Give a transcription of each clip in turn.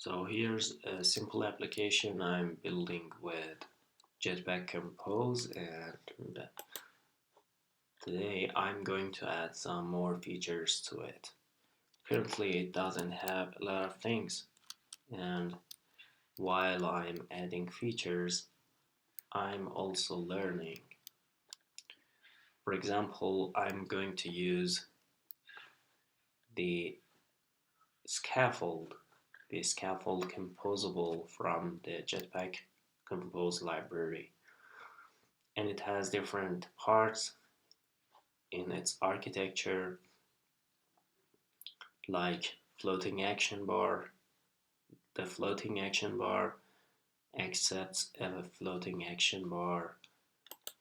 So here's a simple application I'm building with Jetpack Compose, and today I'm going to add some more features to it. Currently it doesn't have a lot of things, and while I'm adding features, I'm also learning. For example, I'm going to use the scaffold composable from the Jetpack Compose library, and it has different parts in its architecture, like floating action bar. The floating action bar accepts a floating action bar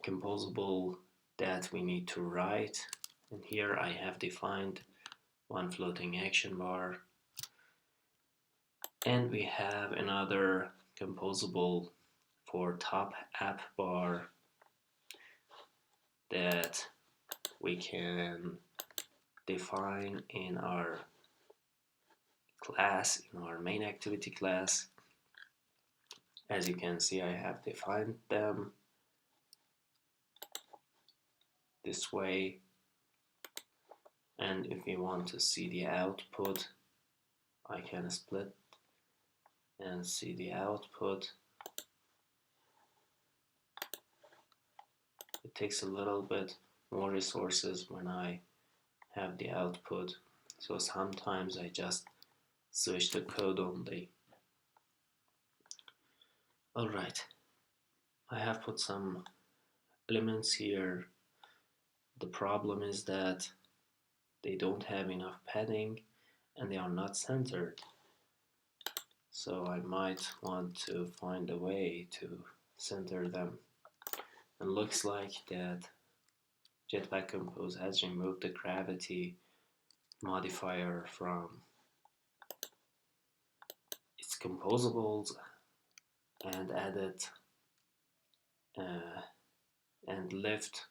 composable that we need to write, and here I have defined one floating action bar, and we have another composable for top app bar that we can define in our class, in our main activity class. As you can see, I have defined them this way, and if you want to see the output, I can split and see the output. It takes a little bit more resources when I have the output, so sometimes I just switch the code only. Alright, I have put some elements here. The problem is that they don't have enough padding and they are not centered. So I might want to find a way to center them. And looks like that Jetpack Compose has removed the gravity modifier from its composables and added and left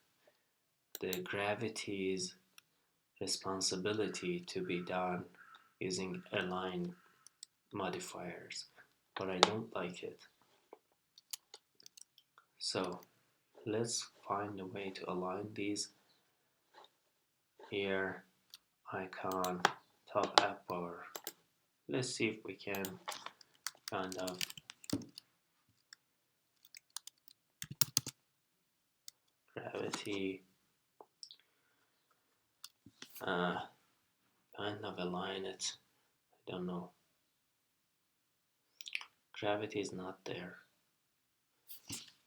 the gravity's responsibility to be done using align modifiers, but I don't like it. So let's find a way to align these. Here, icon, top app bar. Let's see if we can kind of gravity kind of align it. I don't know. Gravity is not there.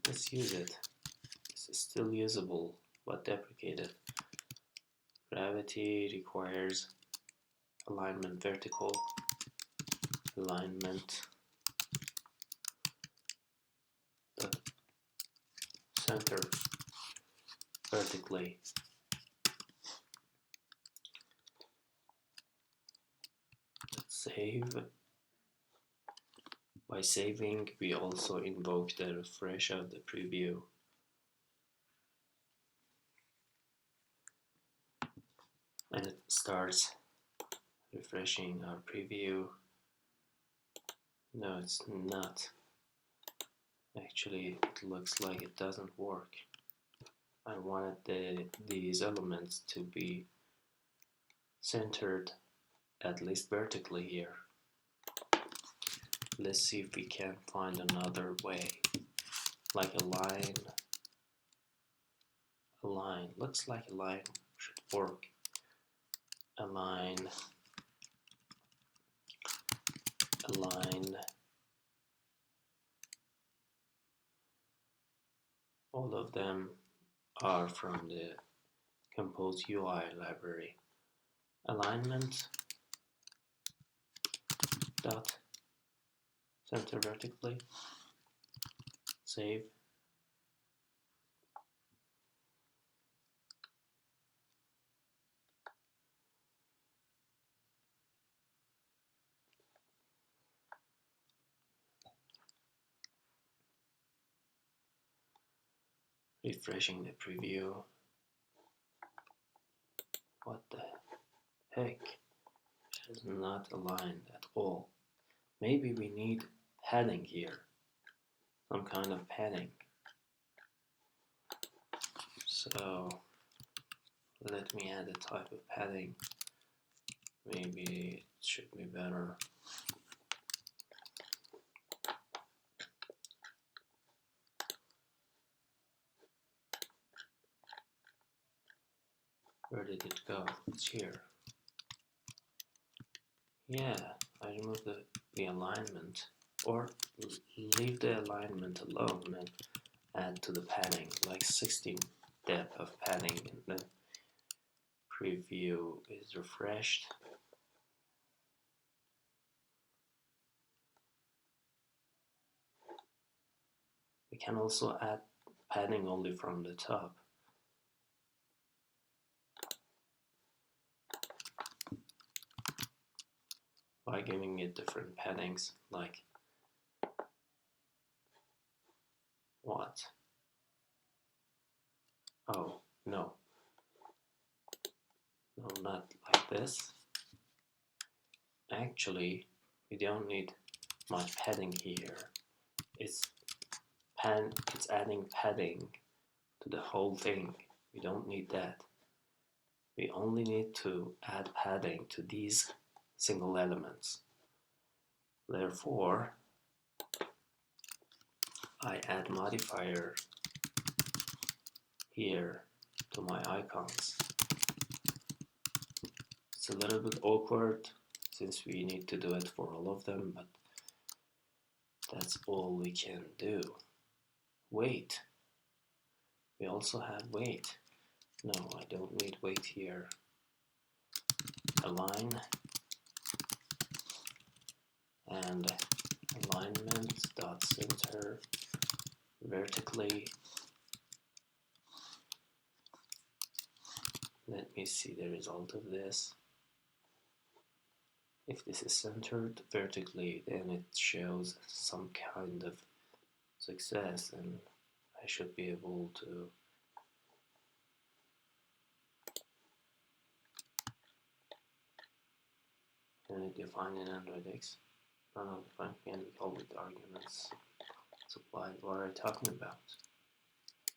Let's use it. This is still usable but deprecated. Gravity requires alignment vertical, alignment the center vertically. Let's save. By saving, we also invoke the refresh of the preview. And it starts refreshing our preview. No, it's not. Actually, it looks like it doesn't work. I wanted these elements to be centered at least vertically here. Let's see if we can find another way, like a line. A line, looks like a line should work. Align, all of them are from the Compose UI library. Alignment dot center vertically, save. Refreshing the preview. What the heck? It is not aligned at all. maybe we need padding here, some kind of padding. So let me add a type of padding. Maybe it should be better. Where did it go? It's here. Yeah, I removed the alignment, or leave the alignment alone and add to the padding, like 16 depth of padding, and the preview is refreshed. We can also add padding only from the top. By giving it different paddings, like what? Oh, no. No, not like this. Actually, we don't need much padding here. It's adding padding to the whole thing. We don't need that. We only need to add padding to these single elements. Therefore, I add modifier here to my icons. It's a little bit awkward since we need to do it for all of them, but that's all we can do. Weight. We also have weight. No, I don't need weight here. Align and alignment dot center vertically. Let me see the result of this. If this is centered vertically, then it shows some kind of success, and I should be able to define an Android-X. None of the function can be called with arguments supplied. What are you talking about?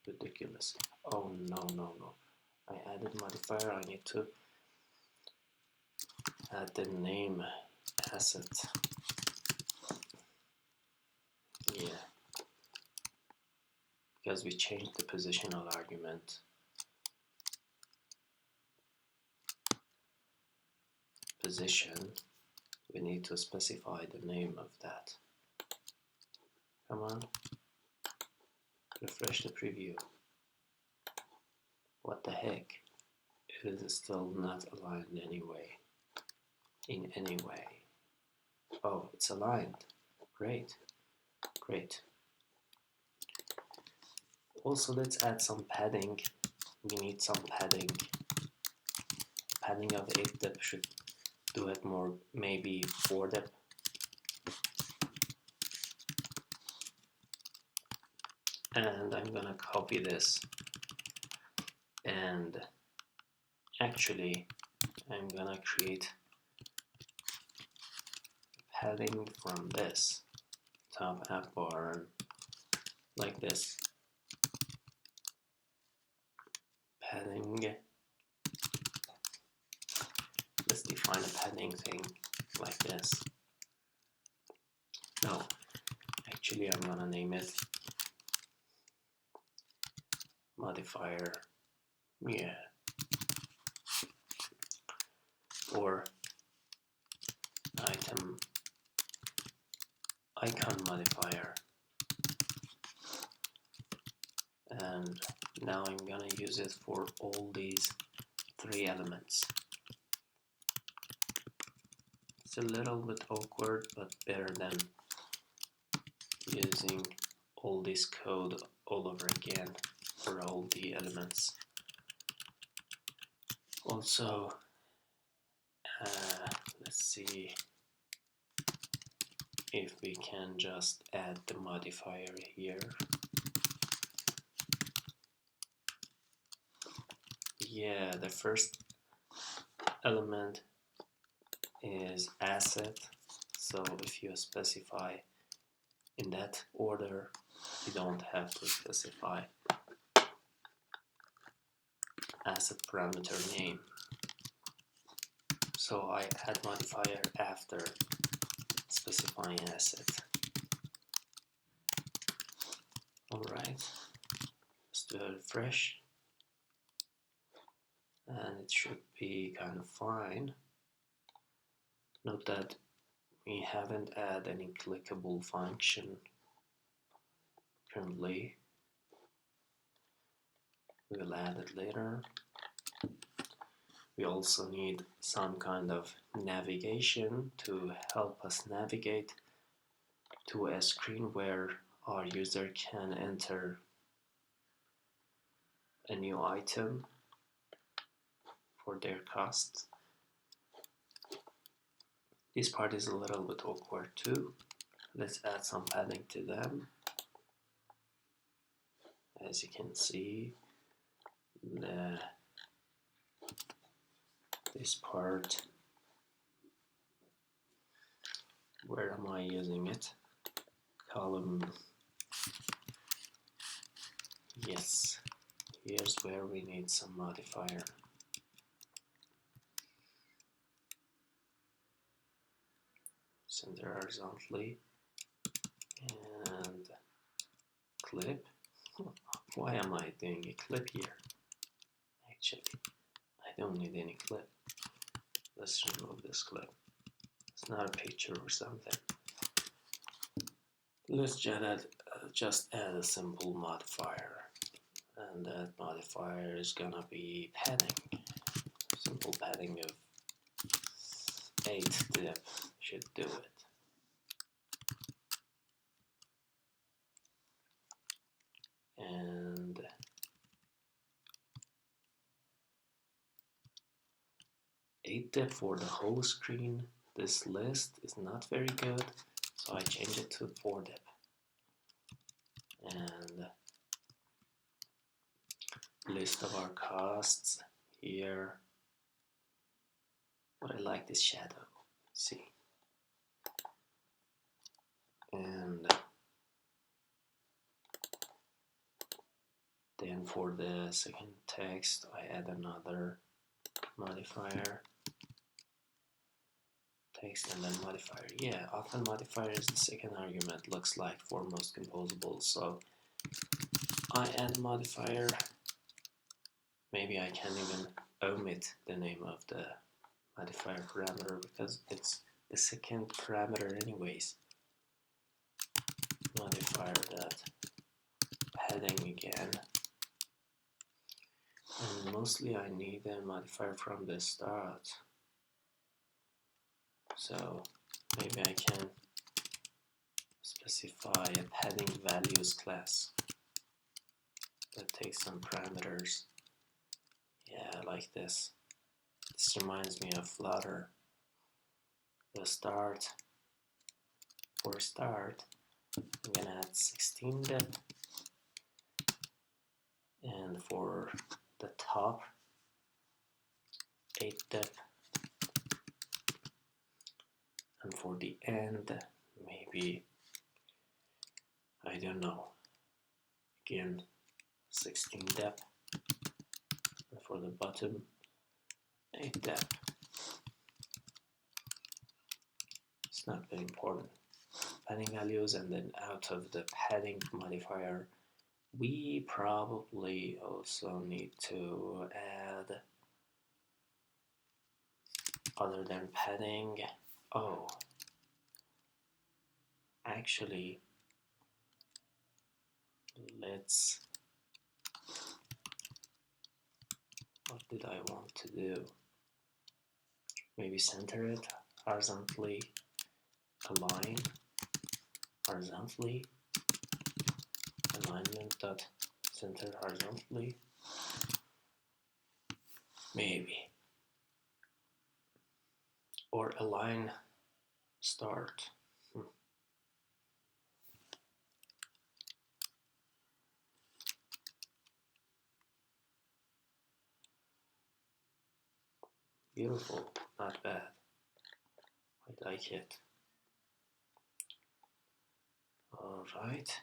Ridiculous. Oh no. I added modifier. I need to add the name asset. Yeah. Because we changed the positional argument. Position. We need to specify the name of that. Come on. Refresh the preview. What the heck? It is still not aligned anyway. In any way. Oh, it's aligned. Great. Also, let's add some padding. We need some padding. Padding of 8 depth should do it more, maybe 4 depth. And I'm gonna copy this. And actually, I'm gonna create padding from this top app bar like this. Padding. Let's define a padding thing like this. No, actually I'm gonna name it modifier, yeah, or icon modifier. And now I'm gonna use it for all these 3 elements. It's a little bit awkward, but better than using all this code all over again for all the elements. Also, let's see if we can just add the modifier here. Yeah, the first element is asset, So if you specify in that order, you don't have to specify asset parameter name. So I add modifier after specifying asset. Alright, let's do a refresh. And it should be kind of fine. Note that we haven't added any clickable function currently. We will add it later. We also need some kind of navigation to help us navigate to a screen where our user can enter a new item for their costs. This part is a little bit awkward too. Let's add some padding to them. As you can see, this part, where am I using it? Column, yes, here's where we need some modifier. Center horizontally and clip. Why am I doing a clip here? Actually, I don't need any clip. Let's remove this clip. It's not a picture or something. Let's just add a simple modifier, and that modifier is gonna be padding. Simple padding of 8 depth should do it. And 8 depth for the whole screen. This list is not very good, so I change it to 4 depth. And list of our costs here. But I like this shadow. See. And then for the second text, I add another modifier. Text and then modifier. Yeah, often modifier is the second argument, looks like for most composables. So I add modifier. Maybe I can even omit the name of the modifier parameter because it's the second parameter anyways. Modifier that padding again. And mostly I need a modifier from the start. So maybe I can specify a padding values class that takes some parameters. Yeah, like this. This reminds me of Flutter. The start. For start, I'm gonna add 16 depth. And for the top, 8 depth. And for the end, maybe, I don't know, again, 16 depth. And for the bottom, 8 depth. It's not very important. Padding values, and then out of the padding modifier, we probably also need to add, other than padding, oh, actually, let's, what did I want to do? Maybe center it horizontally, align horizontally, alignment dot center horizontally, maybe, or align start. Beautiful, not bad. I like it. All right.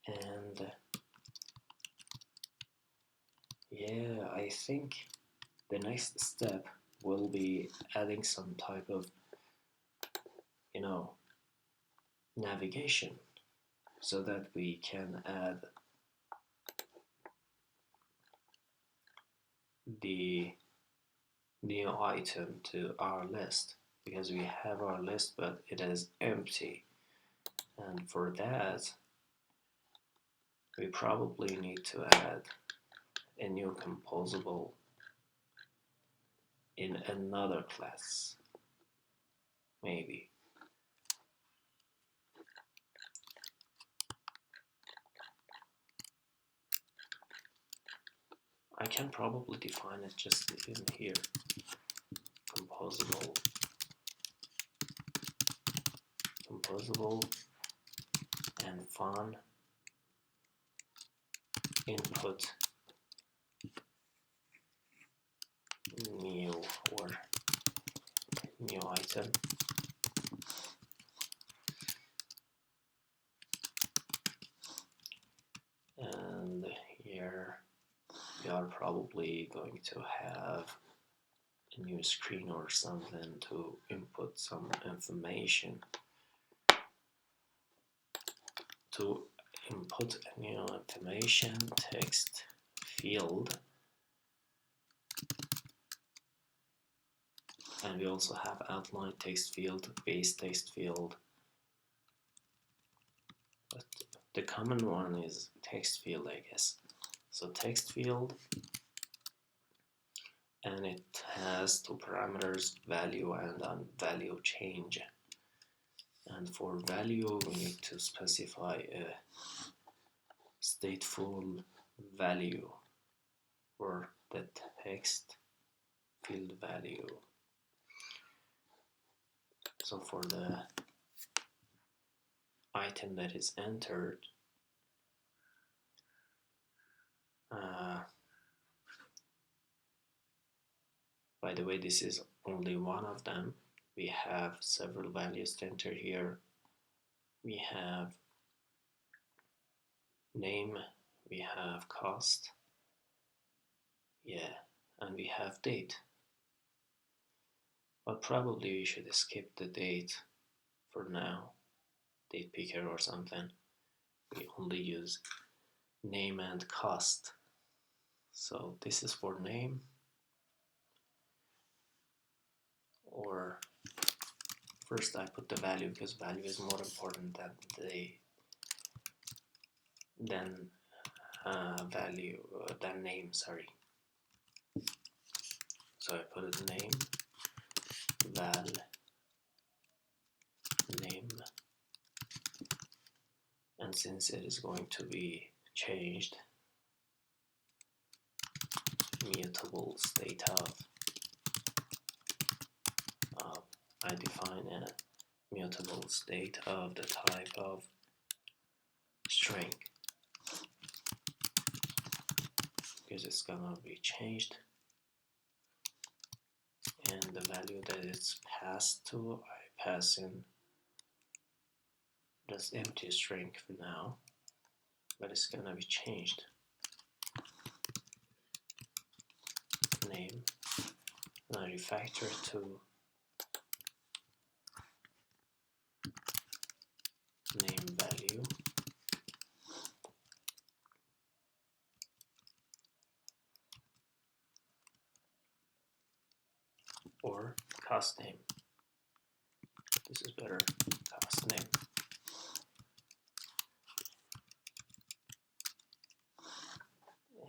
And yeah, I think the next step will be adding some type of, navigation so that we can add the new item to our list, because we have our list but it is empty, and for that we probably need to add a new composable in another class, maybe. I can probably define it just in here. Composable and fun input new or new item. And here we are probably going to have a new screen or something to input some information. To input a new information, text field, and we also have outline text field, base text field, but the common one is text field, I guess. So text field, and it has two parameters, value and value change. And for value we need to specify a stateful value for the text field value. So for the item that is entered, by the way, this is only one of them. We have several values to enter here. We have name, we have cost, yeah, and we have date. But probably we should skip the date for now, date picker or something. We only use name and cost. So this is for name, or first I put the value because value is more important than than name, sorry. So I put a name, val name, and since it is going to be changed, mutable state of, I define a mutable state of the type of string, because it's gonna be changed, and the value that it's passed to, I pass in just empty string for now, but it's gonna be changed. Name, and I refactor to name value, or cost name. This is better, cost name.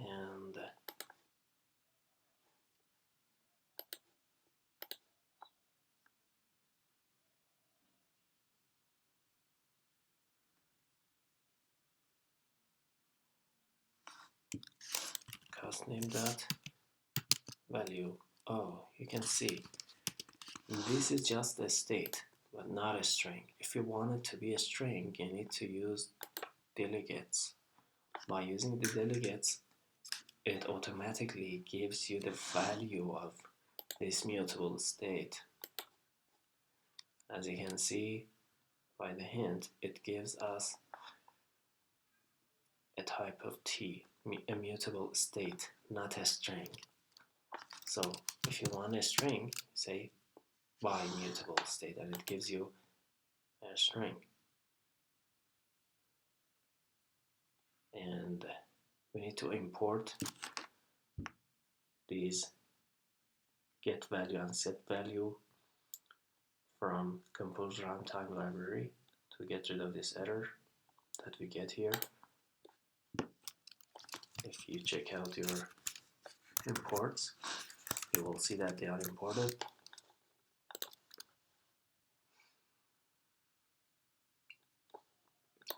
And cost name dot value. Oh, you can see this is just a state but not a string. If you want it to be a string, you need to use delegates. By using the delegates, it automatically gives you the value of this mutable state. As you can see by the hint, it gives us a type of T, a mutable state, not a string. So if you want a string, say by mutable state, and it gives you a string. And we need to import these get value and set value from Compose runtime library to get rid of this error that we get here. If you check out your imports, you will see that they are imported.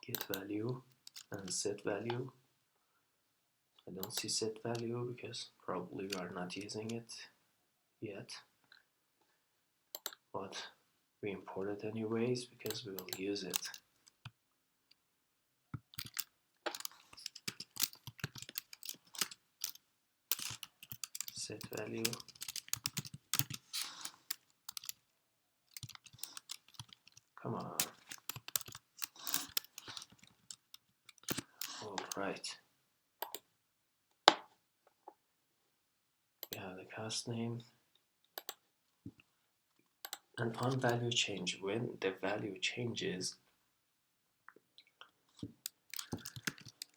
Get value and set value. I don't see set value because probably we are not using it yet, but we import it anyways because we will use it. Set value. Come on. All right. We have the cast name. And on value change, when the value changes,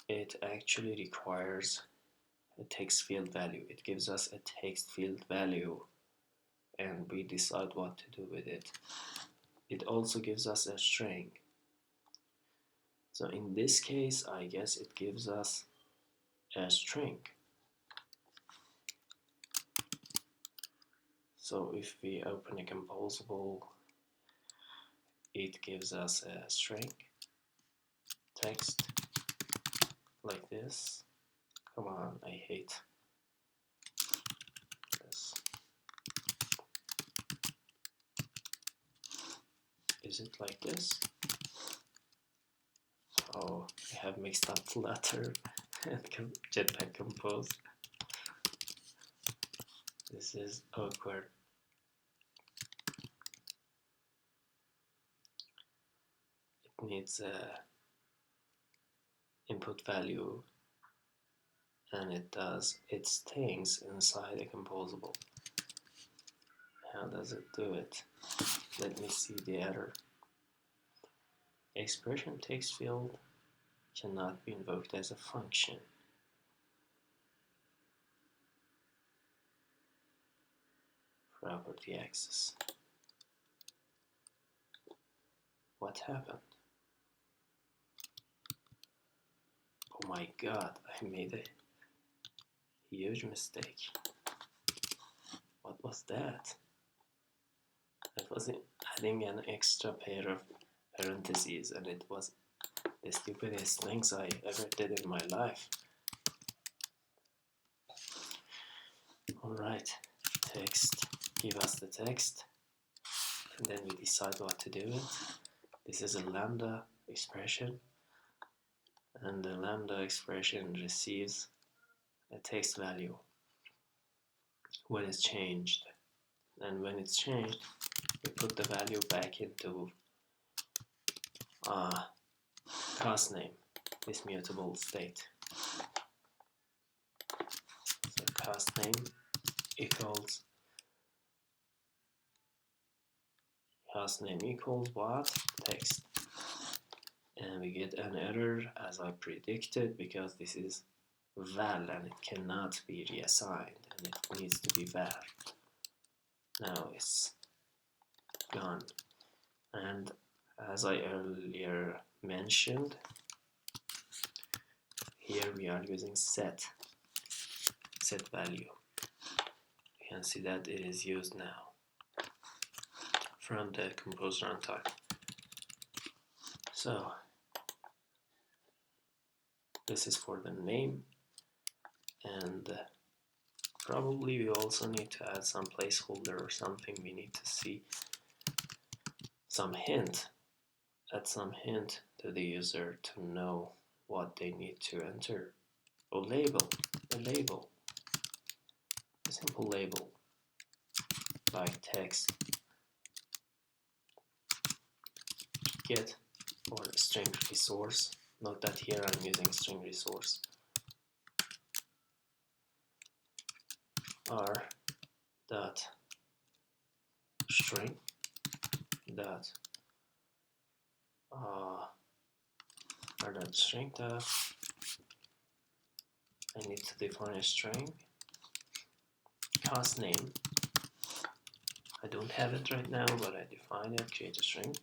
it actually requires a text field value. It gives us a text field value and we decide what to do with it. It also gives us a string. So in this case, I guess it gives us a string. So if we open a composable, it gives us a string text like this. Come on, I hate this. Is it like this? Oh, I have mixed up Flutter and Jetpack Compose. This is awkward. It needs a input value and it does its things inside a composable. How does it do it? Let me see the error. Expression TextField cannot be invoked as a function. Property access. What happened? Oh my god, I made a huge mistake. What was that? I was adding an extra pair of parentheses and it was the stupidest things I ever did in my life. Alright, text, give us the text and then we decide what to do with it. This is a Lambda expression and the Lambda expression receives a text value when it's changed, and when it's changed we put the value back into class name, this mutable state. So class name equals what? Text. And we get an error as I predicted because this is val and it cannot be reassigned and it needs to be val. Now it's gone. And as I earlier mentioned, here we are using set value. You can see that it is used now from the Compose runtime. So this is for the name, and probably we also need to add some placeholder or something. We need to see some hint, add some hint to the user to know what they need to enter. Or label, a label, a simple label like text get or string resource. Note that here I'm using string resource. R dot string dot R dot string dot. I need to define a string. Class name. I don't have it right now, but I define it. Create a string.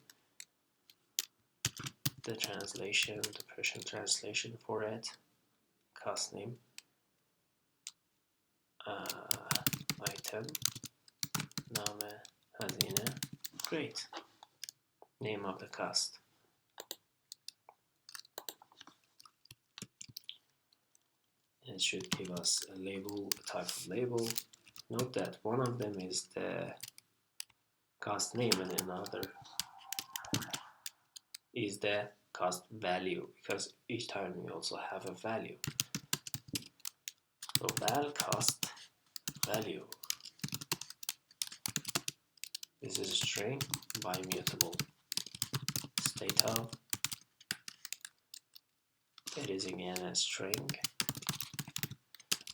The translation, the Persian translation for it. Class name. Item. Name. Hazine. Great. Name of the cost. It should give us a label, a type of label. Note that one of them is the cost name and another is the cost value, because each time we also have a value. So val cost value. This is a string by mutable. State of. It is again a string.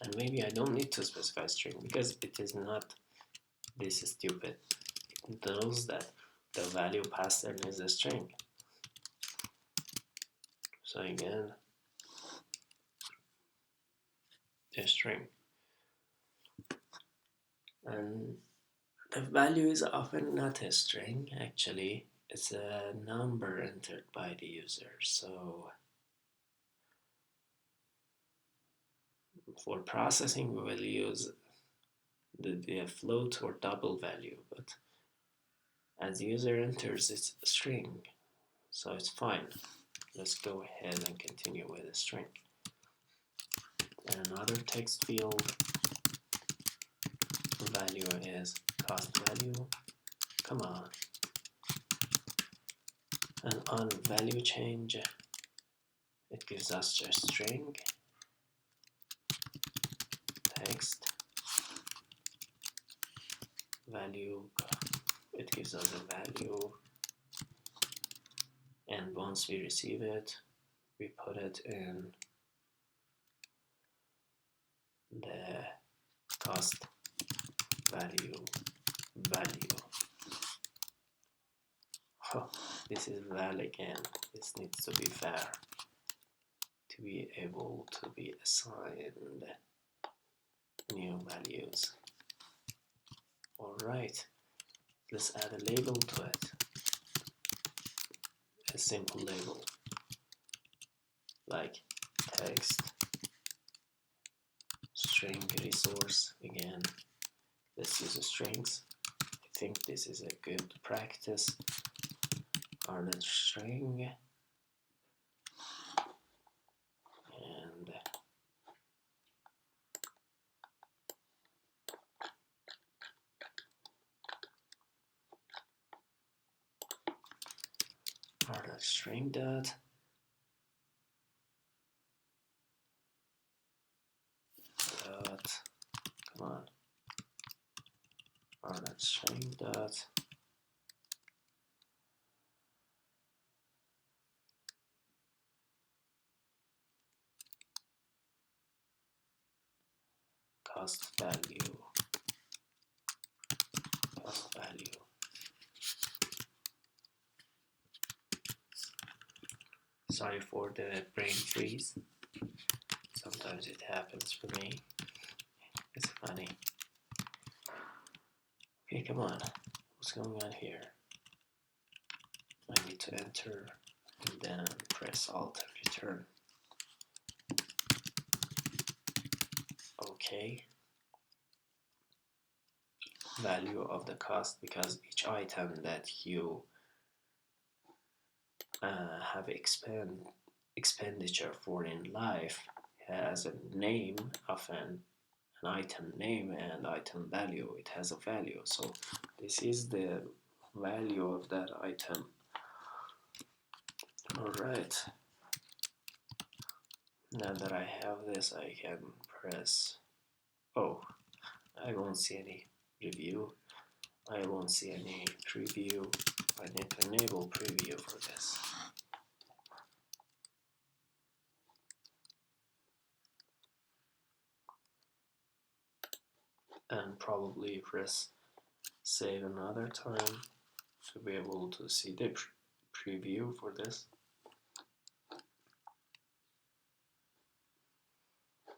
And maybe I don't need to specify string because it is not this stupid. It knows that the value pattern is a string. So again, a string. And the value is often not a string, actually. It's a number entered by the user. So for processing, we will use the float or double value, but as the user enters, it's a string, so it's fine. Let's go ahead and continue with a string. And another text field value is cost value. Come on. And on value change, it gives us a string. Text value, it gives us a value, and once we receive it, we put it in the cost value. Oh, this is val again. This needs to be fair to be able to be assigned new values. Alright, let's add a label to it. A simple label like text string resource. Again, let's use strings. I think this is a good practice. Arnet string and Arnet string dot come on, Arnet string dot cost value. Sorry for the brain freeze. Sometimes it happens for me. It's funny. Okay, come on. What's going on here? I need to enter and then press Alt and return. Okay. Value of the cost, because each item that you have expenditure for in life has a name of an item name and item value. It has a value, so this is the value of that item. Alright, now that I have this, I can press, oh, I won't see any review, I won't see any preview. I need to enable preview for this. And probably press save another time to be able to see the preview for this.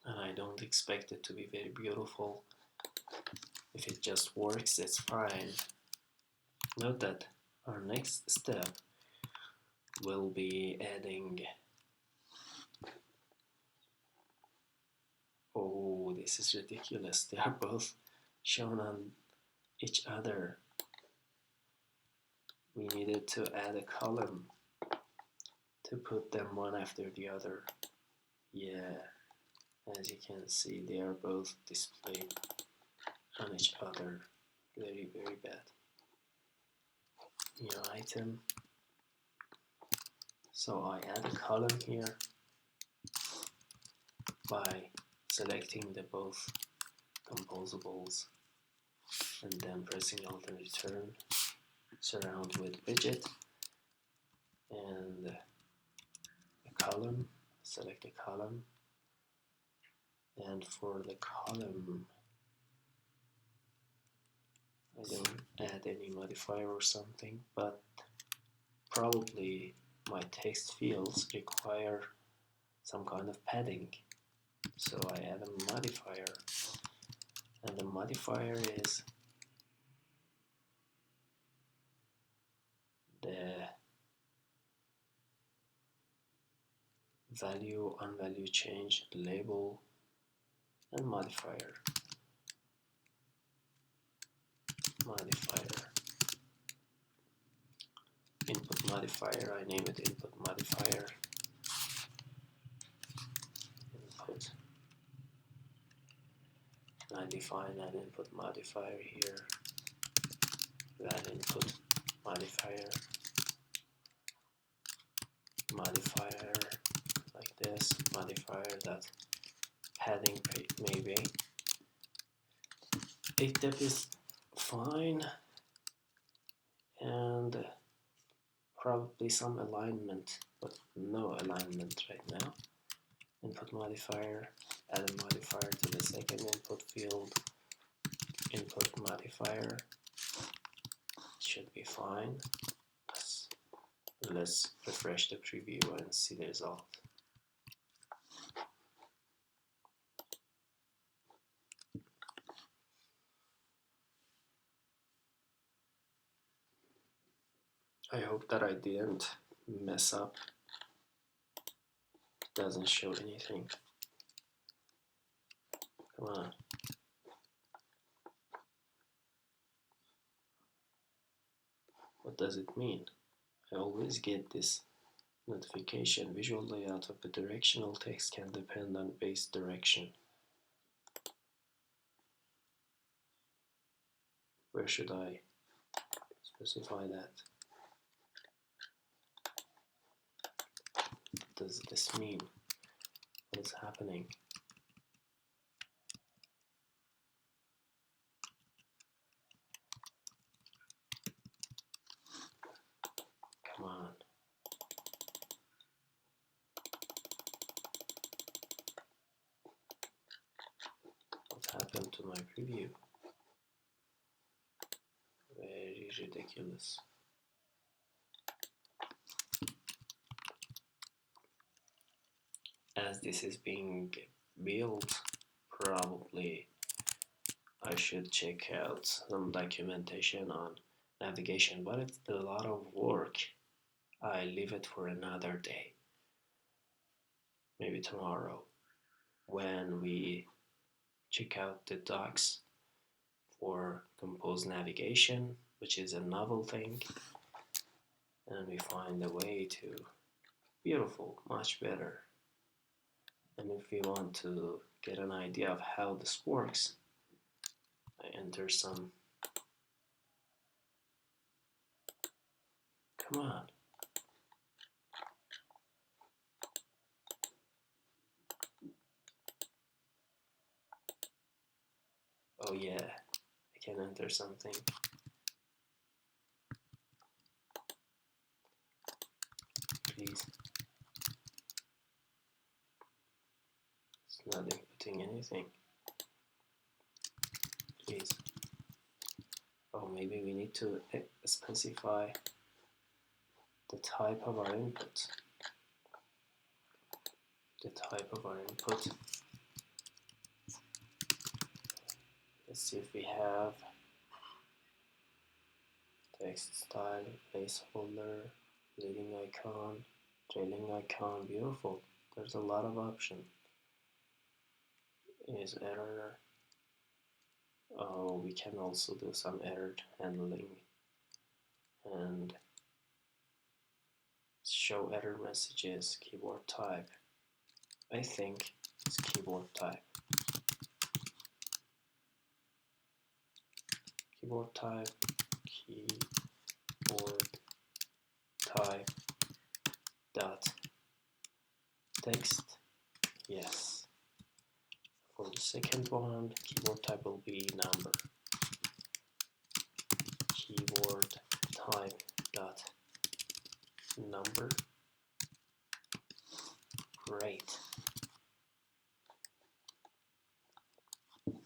And I don't expect it to be very beautiful. If it just works, it's fine. Note that our next step will be adding... Oh, this is ridiculous. They are both shown on each other. We needed to add a column to put them one after the other. Yeah, as you can see, they are both displayed on each other. Very, very bad. New item. So I add a column here by selecting the both composables and then pressing Alt and Return, surround with widget, and a column, select a column, and for the column I don't add any modifier or something, but probably my text fields require some kind of padding, so I add a modifier, and the modifier is the value, unvalue change, label, and modifier. Input modifier, I name it input modifier. Input. I define an input modifier here. That input modifier like this, modifier that padding maybe 8 depth is fine, and probably some alignment, but no alignment right now. Input modifier, add a modifier to the second input field, input modifier, should be fine. Let's refresh the preview and see the result. I hope that I didn't mess up. It doesn't show anything. Come on. What does it mean? I always get this notification. Visual layout of the directional text can depend on base direction. Where should I specify that? What does this mean? What is happening? Come on. What happened to my preview? Very ridiculous. As this is being built, probably I should check out some documentation on navigation, but it's a lot of work. I leave it for another day, maybe tomorrow, when we check out the docs for Compose navigation, which is a novel thing, and we find a way to beautiful, much better. And if we want to get an idea of how this works, I enter some. Come on. Oh yeah, I can enter something. not inputting anything. Please. Oh, maybe we need to specify the type of our input. The type of our input. Let's see if we have text style, placeholder, leading icon, trailing icon. Beautiful. There's a lot of options. Is error. Oh, we can also do some error handling and show error messages. Keyboard type. I think it's keyboard type. Keyboard type. Keyboard type dot text. Yes. For the second one, keyboard type will be number. Keyboard type dot number. Great.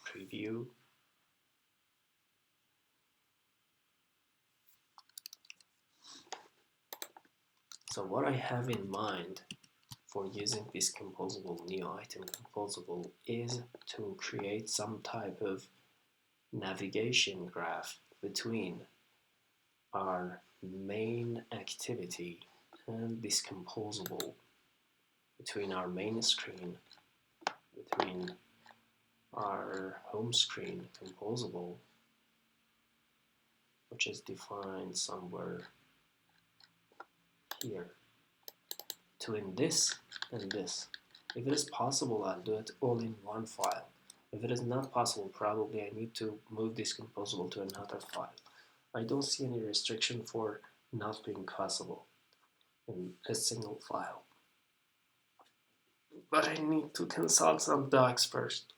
Preview. So what I have in mind for using this composable new item composable is to create some type of navigation graph between our main activity and this composable, between our main screen, between our home screen composable, which is defined somewhere here, between this and this. If it is possible, I'll do it all in one file. If it is not possible, probably I need to move this composable to another file. I don't see any restriction for not being possible in a single file. But I need to consult some docs first.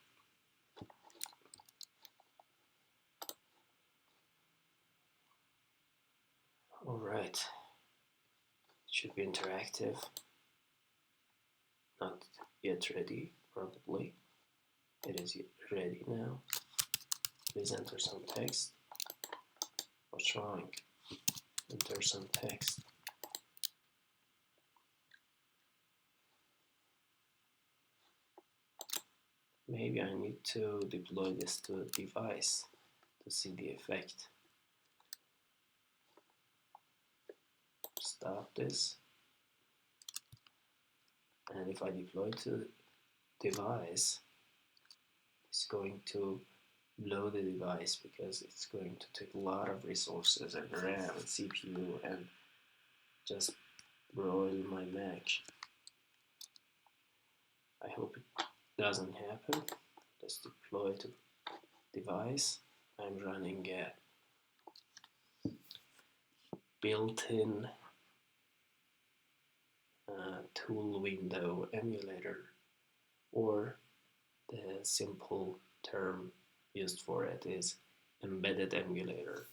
Alright, it should be interactive. Not yet ready, probably. It is ready now. Please enter some text. What's wrong? Enter some text. Maybe I need to deploy this to a device to see the effect. Stop this. And if I deploy to device, it's going to blow the device because it's going to take a lot of resources and RAM and CPU and just broil my Mac. I hope it doesn't happen. Let's deploy to device. I'm running a built-in tool window emulator, or the simple term used for it is embedded emulator.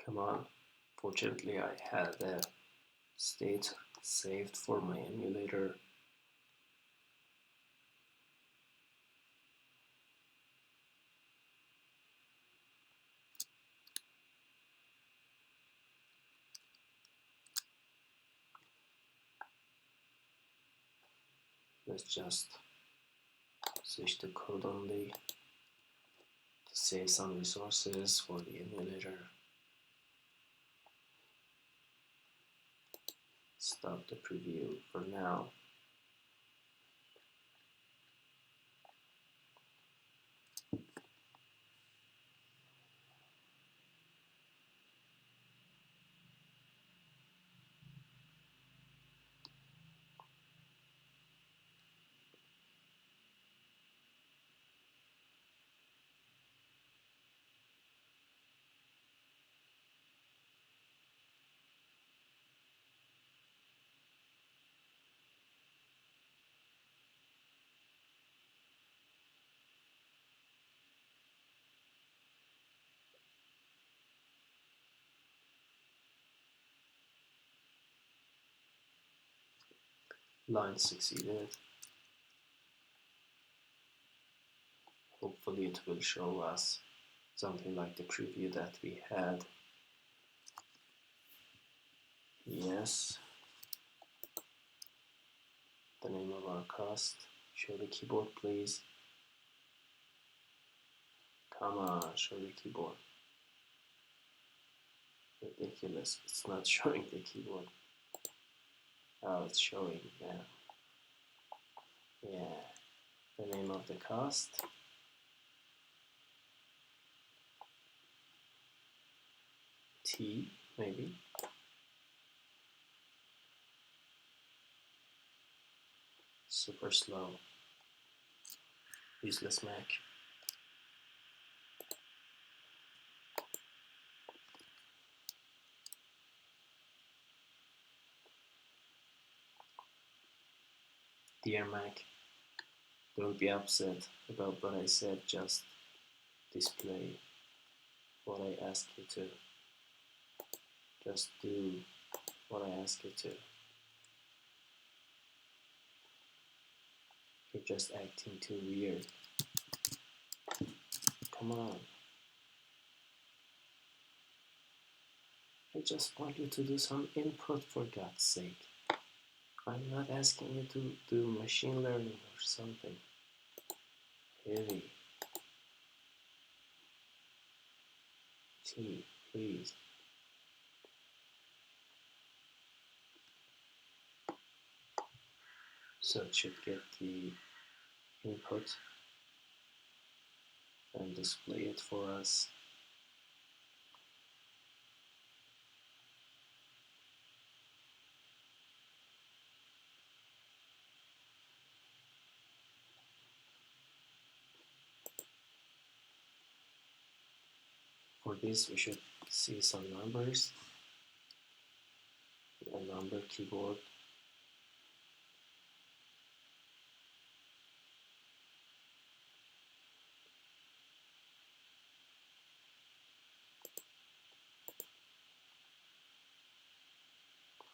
Come on. Fortunately, I had a state saved for my emulator. Let's just switch to code only to save some resources for the emulator. Stop the preview for now. line succeeded. Hopefully it will show us something like the preview that we had. Yes. The name of our cast. Show the keyboard, please. Come on, show the keyboard. Ridiculous. It's not showing the keyboard. Oh, it's showing now. Yeah. The name of the cast. T, maybe. Super slow. Useless Mac. Dear Mac, don't be upset about what I said, just display what I ask you to. Just do what I ask you to. You're just acting too weird. Come on. I just want you to do some input, for God's sake. I'm not asking you to do machine learning or something heavy. Gee, please. So it should get the input and display it for us. For this we should see some numbers, a number keyboard.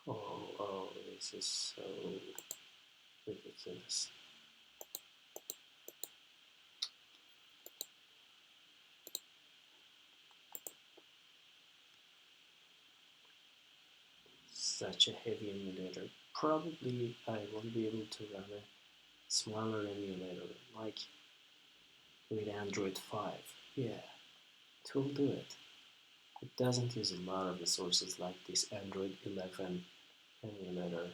Oh, this is so ridiculous. Such a heavy emulator. Probably I won't be able to run a smaller emulator like with Android 5. Yeah, it will do it. It doesn't use a lot of resources like this Android 11 emulator.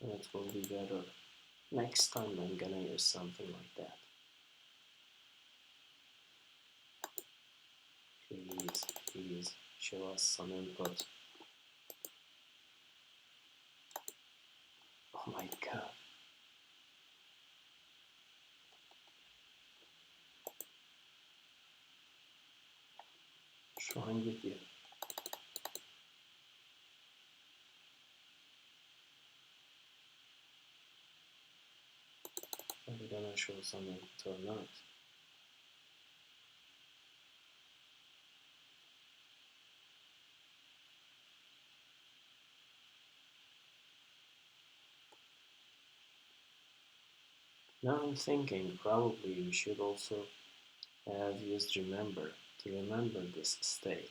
And it will be better. Next time I'm gonna use something like that. Please show us some input. Oh my god. What's wrong with you? Are we gonna show some input or not? Now I'm thinking probably we should also have used remember to remember this state.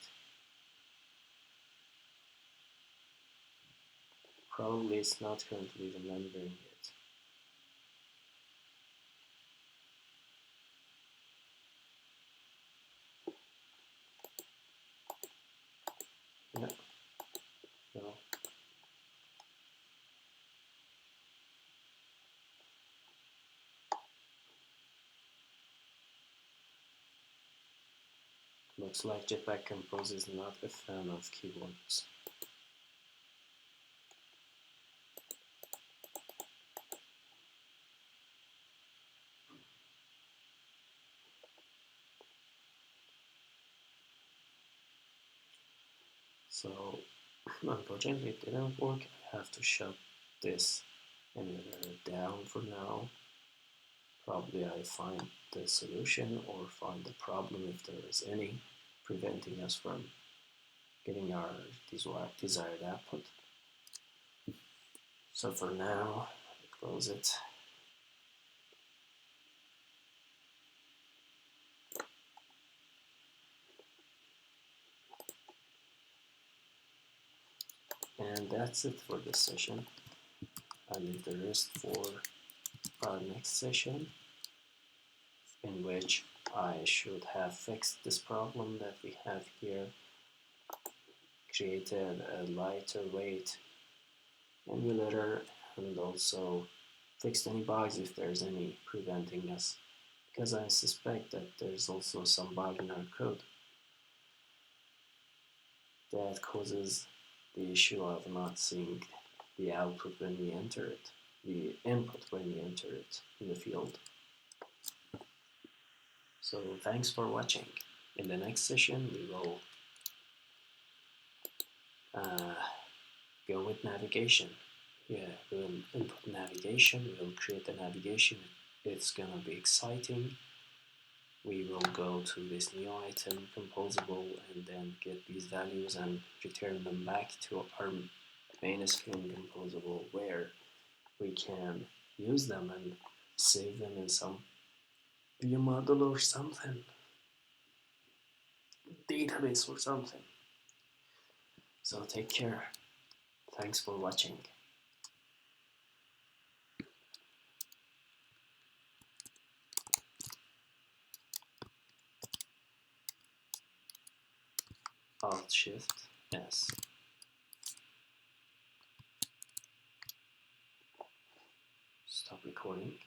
Probably it's not currently remembering it. No. No. Looks like Jetpack Compose is not a fan of keywords. So unfortunately it didn't work. I have to shut this emulator down for now. Probably I find the solution or find the problem, if there is any, preventing us from getting our desired output. So for now, close it. And that's it for this session. I'll leave the rest for our next session, in which I should have fixed this problem that we have here, created a lighter weight emulator, and also fixed any bugs if there's any preventing us, because I suspect that there's also some bug in our code that causes the issue of not seeing the output when we enter it, the input when we enter it in the field. So thanks for watching. In the next session we will go with navigation. Yeah, we'll input navigation, we'll create the navigation. It's gonna be exciting. We will go to this new item, Composable, and then get these values and return them back to our main screen Composable, where we can use them and save them in some view model or something, database or something. So take care. Thanks for watching. Alt Shift S. Stop recording.